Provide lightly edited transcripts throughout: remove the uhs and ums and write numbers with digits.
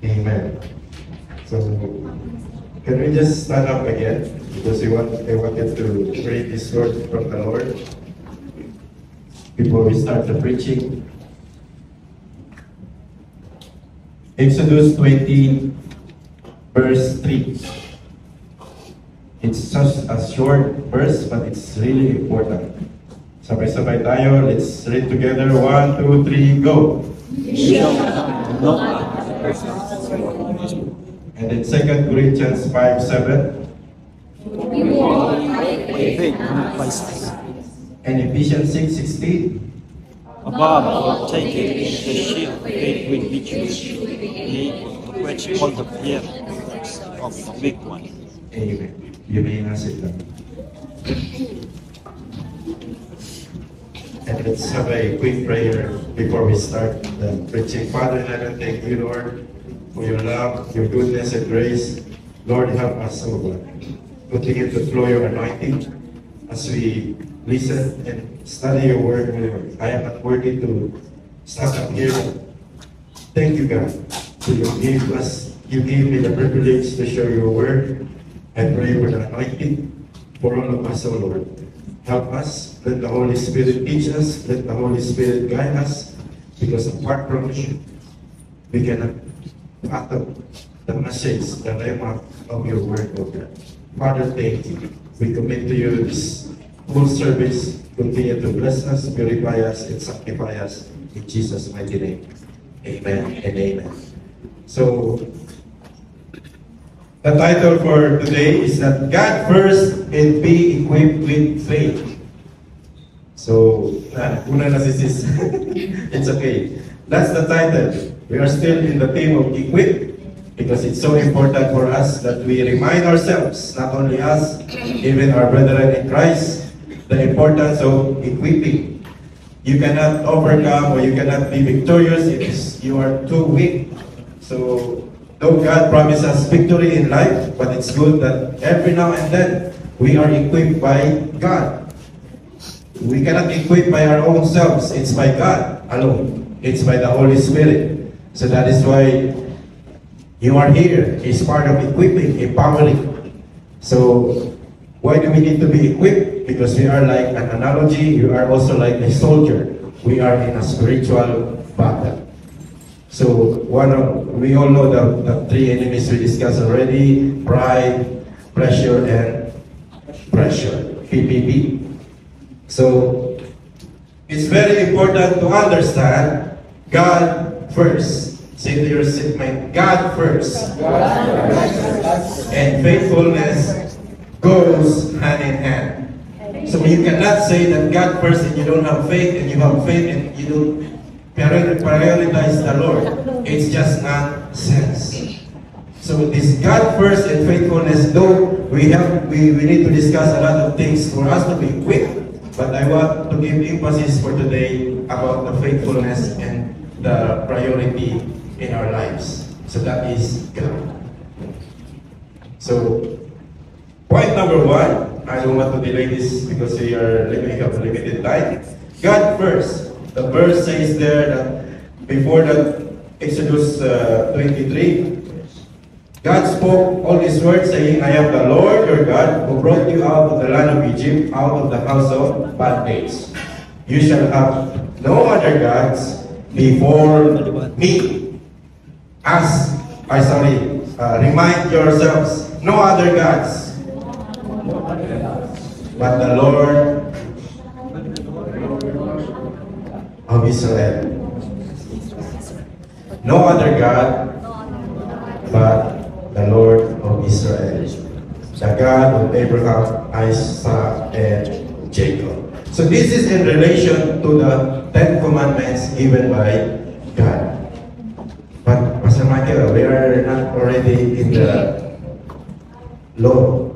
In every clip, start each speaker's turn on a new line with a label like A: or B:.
A: Amen. So, can we just stand up again? Because I wanted to pray this word from the Lord before we start the preaching. Exodus 20, verse 3. It's such a short verse, but it's really important. Sabay-sabay tayo. Let's read together. 1, 2, 3, go. And then 2 Corinthians 5, 7. And Ephesians 6, 16.
B: Above all, taking the shield of faith with which we quench all the fear of the big one.
A: Amen. You may sit down. And let's have a quick prayer before we start the preaching. Father in heaven, thank you, Lord, for your love, your goodness, and grace. Lord, help us, O God. Continue to flow your anointing as we listen and study your word, Lord. I am not worthy to stand up here. Thank you, God. So you gave me the privilege to share your word. I pray for the anointing for all of us, O Lord. Help us. Let the Holy Spirit teach us. Let the Holy Spirit guide us. Because apart from you, we cannot fathom the message, the rhema of your word, O God. Father, thank you. We commit to you this full service. Continue to bless us, purify us, and sanctify us. In Jesus' mighty name. Amen and amen. So, the title for today is that God first and be equipped with faith. So, una na sis. It's okay. That's the title. We are still in the theme of equip because it's so important for us that we remind ourselves, not only us, even our brethren in Christ, the importance of equipping. You cannot overcome or you cannot be victorious if you are too weak. So, though God promises victory in life, but it's good that every now and then we are equipped by God. We cannot equip by our own selves. It's by God alone. It's by the Holy Spirit. So that is why you are here. It's part of equipping, empowering. So why do we need to be equipped? Because we are like an analogy. You are also like a soldier. We are in a spiritual battle. So we all know the three enemies we discussed already: pride, pressure, and pressure. PPP. So it's very important to understand God first. Say to your seatmate, God first. And faithfulness goes hand in hand. So you cannot say that God first and you don't have faith, and you have faith and you don't prioritize the Lord. It's just nonsense. So this God first and faithfulness, though we need to discuss a lot of things for us to be equipped, but I want to give emphasis for today about the faithfulness and the priority in our lives. So that is God. So point number one, I don't want to delay this because we have limited time. God first. The verse says there that before that Exodus 23, God spoke all these words saying, I am the Lord your God who brought you out of the land of Egypt, out of the house of bondage. You shall have no other gods before me. Remind yourselves, no other gods but the Lord of Israel. No other God but the Lord of Israel, the God of Abraham, Isaac, and Jacob. So this is in relation to the 10 commandments given by God. But Pastor Michael, we are not already in the law.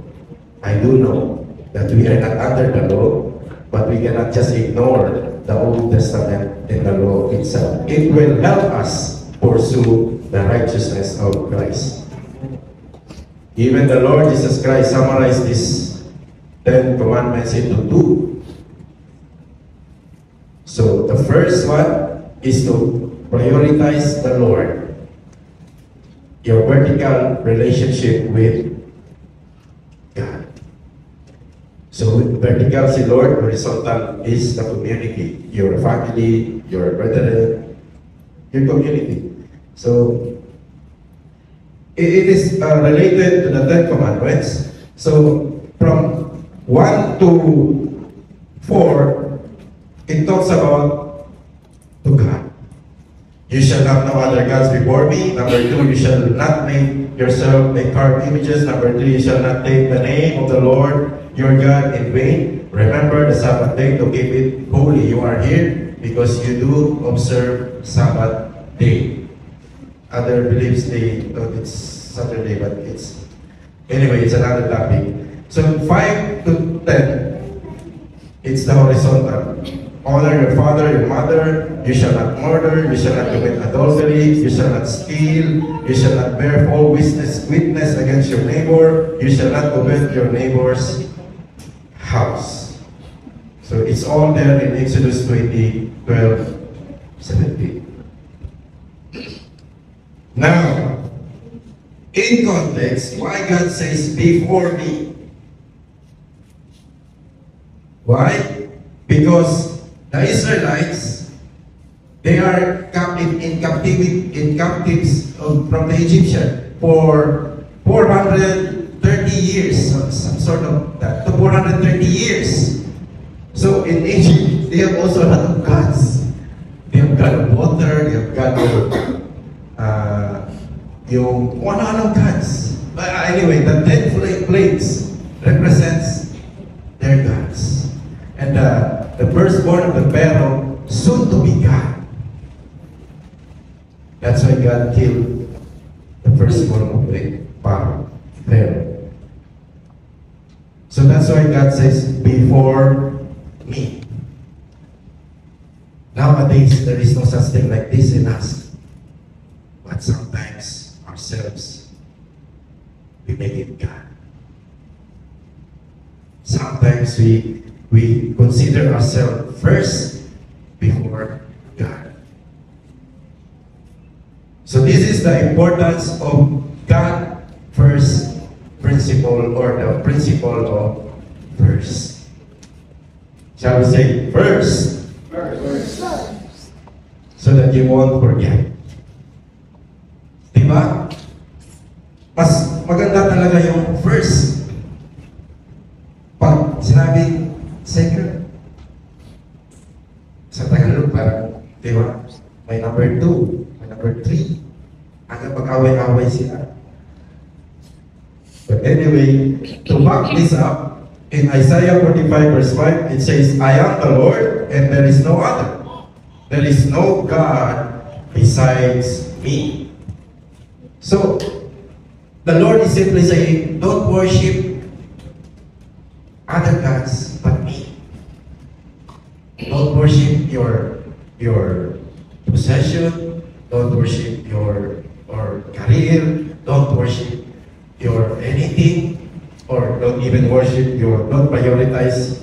A: I do know that we are not under the law, but we cannot just ignore the Old Testament and the law itself. It will help us pursue the righteousness of Christ. Even the Lord Jesus Christ summarized these 10 commandments into 2. So the first one is to prioritize the Lord. your vertical relationship with God. So vertical si Lord, horizontal is the community, your family, your brethren, your community. So it is related to the Ten Commandments. So from 1 to 4, it talks about to God. You shall have no other gods before me. Number 2, you shall not make yourself a carved images. Number 3, you shall not take the name of the Lord your God in vain. Remember the Sabbath day to keep it holy. You are here because you do observe Sabbath day. Other beliefs they thought it's Saturday, but it's anyway, it's another topic. So 5 to 10, it's the horizontal. Honor your father, your mother. You shall not murder. You shall not commit adultery. You shall not steal. You shall not bear false witness against your neighbor. You shall not covet your neighbor's house. So it's all there in Exodus 20, 12, 17. Now, in context, why God says, before me? Why? Because the Israelites, they are in captives from the Egyptian for 430 years, some sort of that, to 430 years. So in Egypt, they have also a lot of gods. They have God of water, they have God of yung ano gods. But anyway, the 10 plagues represents their gods. And the firstborn of the Pharaoh, soon to be God. That's why God killed the firstborn of the Pharaoh. So that's why God says, before me. Nowadays, there is no such thing like this in us. But sometimes, ourselves, we make it God. Sometimes we consider ourselves first before God. So this is the importance of God first principle, or the principle of first. Shall we say first? First. So that you won't forget. Diba? Mas maganda talaga yung first. Pag sinabing second, sa Tagalog parang, diba? May number 2, may number 3. Hanggang pag-away-away sila. But anyway, to back this up, in Isaiah 45 verse 5, it says, I am the Lord, and there is no other. There is no God besides me. So, the Lord is simply saying, don't worship other gods but me. Don't worship your possession. Don't worship your career. Don't worship your anything, or don't even worship don't prioritize.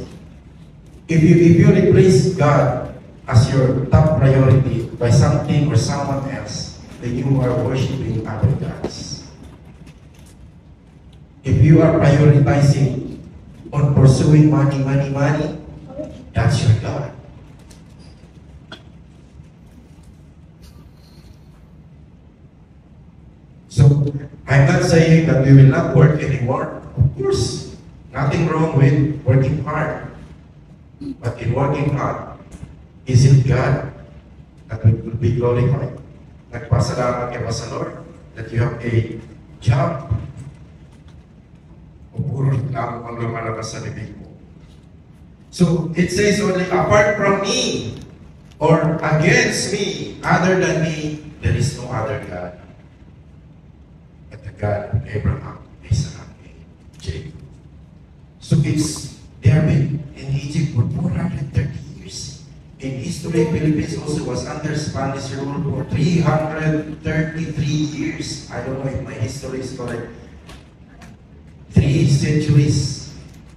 A: If you replace God as your top priority by something or someone else, then you are worshiping other gods. If you are prioritizing on pursuing money, that's your God. So, I'm not saying that we will not work anymore. Of course, nothing wrong with working hard. But in working hard, is it God that will be glorified? Nagpasalamat ka ba sa Lord that you have a job? O puro lang ang lumalabas sa bibig mo? So, it says only, apart from me, or against me, other than me, there is no other God. But the God of Abraham, Isaac, and Jacob. So they have been in Egypt for 430 years. In history, Philippines also was under Spanish rule for 333 years. I don't know if my history is correct. 3 centuries,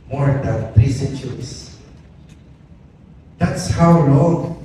A: more than 3 centuries. That's how long